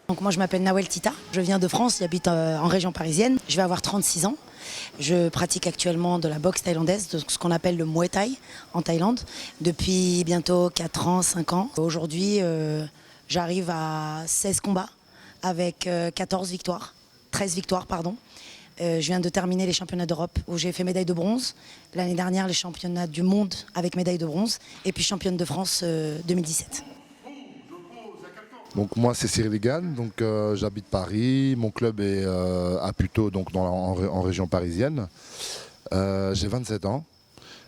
Donc moi je m'appelle Nawel Tita, je viens de France, j'habite en région parisienne, je vais avoir 36 ans. Je pratique actuellement de la boxe thaïlandaise, de ce qu'on appelle le Muay Thai en Thaïlande, depuis bientôt 4 ans, 5 ans. Aujourd'hui j'arrive à 16 combats avec 14 victoires, 13 victoires pardon. Je viens de terminer les championnats d'Europe où j'ai fait médaille de bronze. L'année dernière les championnats du monde avec médaille de bronze et puis championne de France 2017. Donc moi c'est Cyril Egan, donc j'habite Paris, mon club est à Puteaux, donc en région parisienne. J'ai 27 ans,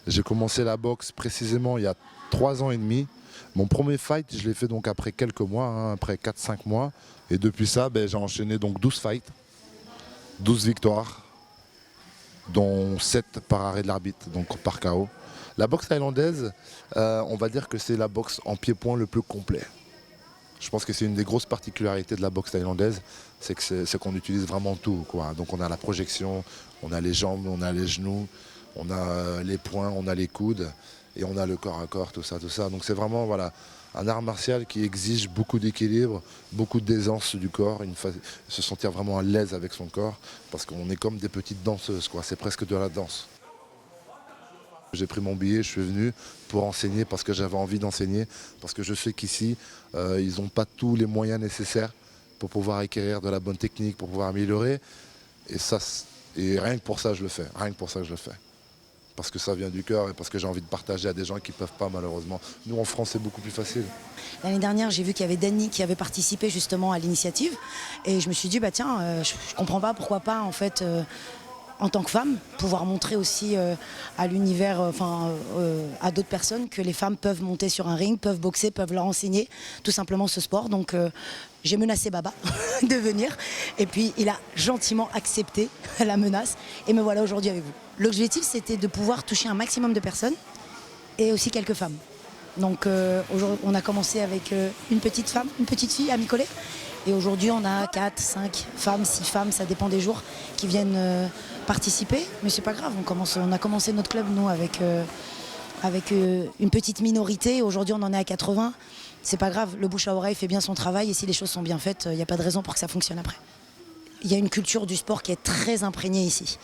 j'ai commencé la boxe précisément il y a 3 ans et demi. Mon premier fight je l'ai fait donc après quelques mois, après 4-5 mois. Et depuis ça j'ai enchaîné donc 12 fights, 12 victoires, dont 7 par arrêt de l'arbitre, donc par KO. La boxe thaïlandaise, on va dire que c'est la boxe en pied-point le plus complet. Je pense que c'est une des grosses particularités de la boxe thaïlandaise, c'est qu'on utilise vraiment tout, quoi. Donc on a la projection, on a les jambes, on a les genoux, on a les poings, on a les coudes et on a le corps à corps, tout ça, tout ça. Donc c'est vraiment voilà, un art martial qui exige beaucoup d'équilibre, beaucoup d'aisance du corps, se sentir vraiment à l'aise avec son corps, parce qu'on est comme des petites danseuses, quoi. C'est presque de la danse. J'ai pris mon billet, je suis venu pour enseigner parce que j'avais envie d'enseigner, parce que je sais qu'ici, ils n'ont pas tous les moyens nécessaires pour pouvoir acquérir de la bonne technique, pour pouvoir améliorer. Et rien que pour ça, je le fais. Rien que pour ça, je le fais. Parce que ça vient du cœur et parce que j'ai envie de partager à des gens qui ne peuvent pas, malheureusement. Nous, en France, c'est beaucoup plus facile. L'année dernière, j'ai vu qu'il y avait Dany qui avait participé justement à l'initiative. Et je me suis dit, bah tiens, je ne comprends pas, pourquoi pas, en fait... en tant que femme, pouvoir montrer aussi à l'univers, à d'autres personnes que les femmes peuvent monter sur un ring, peuvent boxer, peuvent leur enseigner tout simplement ce sport. Donc j'ai menacé Baba de venir et puis il a gentiment accepté la menace et me voilà aujourd'hui avec vous. L'objectif c'était de pouvoir toucher un maximum de personnes et aussi quelques femmes. Donc aujourd'hui on a commencé avec une petite fille à Micolé. Et aujourd'hui, on a 4, 5 femmes, 6 femmes, ça dépend des jours, qui viennent participer. Mais c'est pas grave, on a commencé notre club, nous, avec une petite minorité. Aujourd'hui, on en est à 80. C'est pas grave, le bouche à oreille fait bien son travail. Et si les choses sont bien faites, il n'y a pas de raison pour que ça fonctionne après. Il y a une culture du sport qui est très imprégnée ici.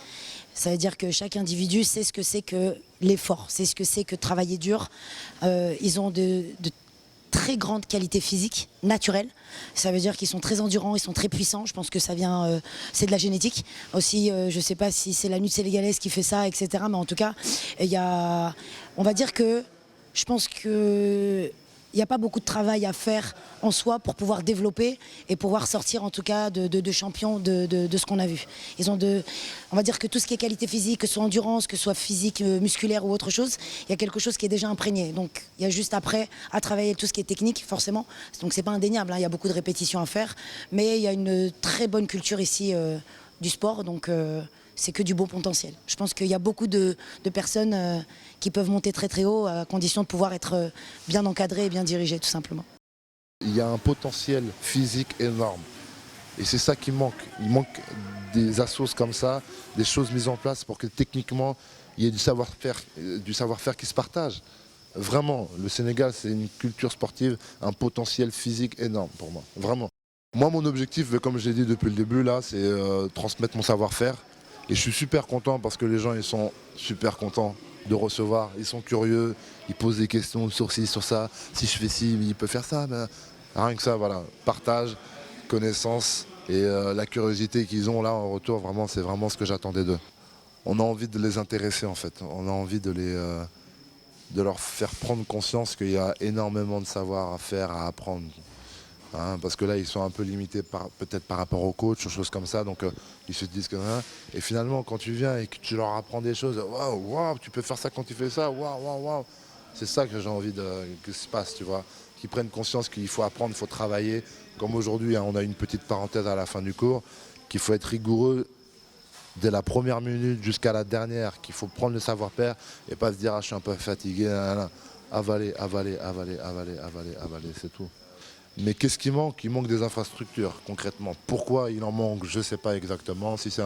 Ça veut dire que chaque individu sait ce que c'est que l'effort, sait ce que c'est que travailler dur. Ils ont de très grande qualité physique, naturelle. Ça veut dire qu'ils sont très endurants, ils sont très puissants. Je pense que ça vient, c'est de la génétique. Aussi, je ne sais pas si c'est la lutte sénégalaise qui fait ça, etc. Mais en tout cas, on va dire que je pense que il n'y a pas beaucoup de travail à faire en soi pour pouvoir développer et pouvoir sortir en tout cas de champions de ce qu'on a vu. On va dire que tout ce qui est qualité physique, que ce soit endurance, que ce soit physique, musculaire ou autre chose, il y a quelque chose qui est déjà imprégné. Donc il y a juste après à travailler tout ce qui est technique forcément. Donc c'est pas indéniable, il y a beaucoup de répétitions à faire, mais il y a une très bonne culture ici du sport. Donc c'est que du beau potentiel. Je pense qu'il y a beaucoup de personnes qui peuvent monter très très haut à condition de pouvoir être bien encadrées et bien dirigées tout simplement. Il y a un potentiel physique énorme et c'est ça qui manque. Il manque des assos comme ça, des choses mises en place pour que techniquement il y ait du savoir-faire qui se partage. Vraiment, le Sénégal c'est une culture sportive, un potentiel physique énorme pour moi, vraiment. Moi mon objectif, comme je l'ai dit depuis le début là, c'est transmettre mon savoir-faire. Et je suis super content parce que les gens ils sont super contents de recevoir, ils sont curieux, ils posent des questions sur ci, sur ça, si je fais ci, il peut faire ça, ben, rien que ça, voilà, partage, connaissance et la curiosité qu'ils ont là en retour, vraiment c'est vraiment ce que j'attendais d'eux. On a envie de les intéresser en fait, on a envie de leur faire prendre conscience qu'il y a énormément de savoir à faire, à apprendre. Parce que là ils sont un peu limités peut-être par rapport au coach ou choses comme ça, donc ils se disent que et finalement quand tu viens et que tu leur apprends des choses, waouh, tu peux faire ça quand tu fais ça, waouh, c'est ça que j'ai envie que se passe, tu vois, qu'ils prennent conscience qu'il faut apprendre, il faut travailler, comme aujourd'hui on a une petite parenthèse à la fin du cours, qu'il faut être rigoureux dès la première minute jusqu'à la dernière, qu'il faut prendre le savoir-faire et pas se dire je suis un peu fatigué, avaler, c'est tout. Mais qu'est-ce qui manque? Il manque des infrastructures, concrètement. Pourquoi il en manque? Je ne sais pas exactement, si c'est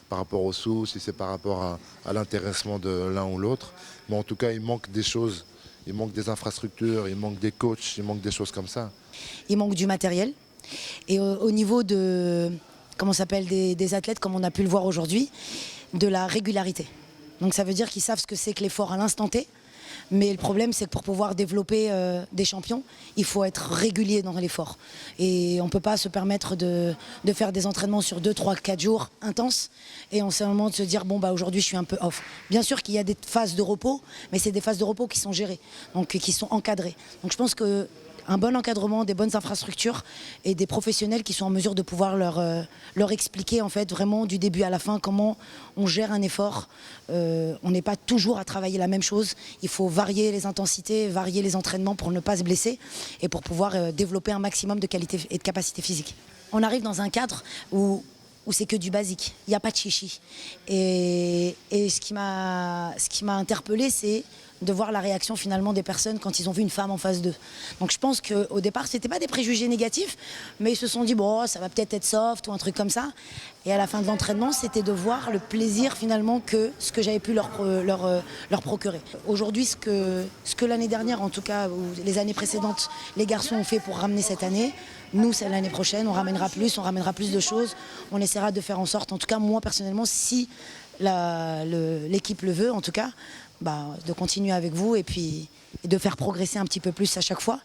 par rapport aux sous, si c'est par rapport à l'intéressement de l'un ou l'autre. Mais en tout cas, il manque des choses. Il manque des infrastructures, il manque des coachs, il manque des choses comme ça. Il manque du matériel. Et au niveau de, des athlètes, comme on a pu le voir aujourd'hui, de la régularité. Donc ça veut dire qu'ils savent ce que c'est que l'effort à l'instant T. Mais le problème, c'est que pour pouvoir développer des champions, il faut être régulier dans l'effort. Et on ne peut pas se permettre de faire des entraînements sur 2, 3, 4 jours intenses et en ce moment de se dire, bon, bah, aujourd'hui, je suis un peu off. Bien sûr qu'il y a des phases de repos, mais c'est des phases de repos qui sont gérées, donc qui sont encadrées. Donc je pense que un bon encadrement, des bonnes infrastructures et des professionnels qui sont en mesure de pouvoir leur expliquer en fait vraiment du début à la fin comment on gère un effort. On n'est pas toujours à travailler la même chose. Il faut varier les intensités, varier les entraînements pour ne pas se blesser et pour pouvoir développer un maximum de qualité et de capacité physique. On arrive dans un cadre où c'est que du basique, il n'y a pas de chichi. Et ce qui m'a interpellée, c'est de voir la réaction finalement des personnes quand ils ont vu une femme en face d'eux. Donc je pense qu'au départ, ce n'était pas des préjugés négatifs, mais ils se sont dit, bon, ça va peut-être être soft ou un truc comme ça. Et à la fin de l'entraînement, c'était de voir le plaisir finalement que ce que j'avais pu leur procurer. Aujourd'hui, ce que l'année dernière, en tout cas, ou les années précédentes, les garçons ont fait pour ramener cette année, nous, c'est l'année prochaine, on ramènera plus de choses. On essaiera de faire en sorte, en tout cas moi personnellement, si l'équipe le veut, en tout cas, de continuer avec vous et puis de faire progresser un petit peu plus à chaque fois.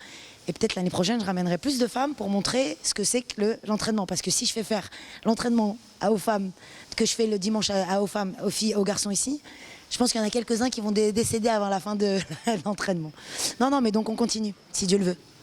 Et peut-être l'année prochaine, je ramènerai plus de femmes pour montrer ce que c'est que l'entraînement. Parce que si je fais faire l'entraînement aux femmes, que je fais le dimanche aux femmes, aux filles, aux garçons ici, je pense qu'il y en a quelques-uns qui vont décéder avant la fin de l'entraînement. Non, mais donc on continue, si Dieu le veut.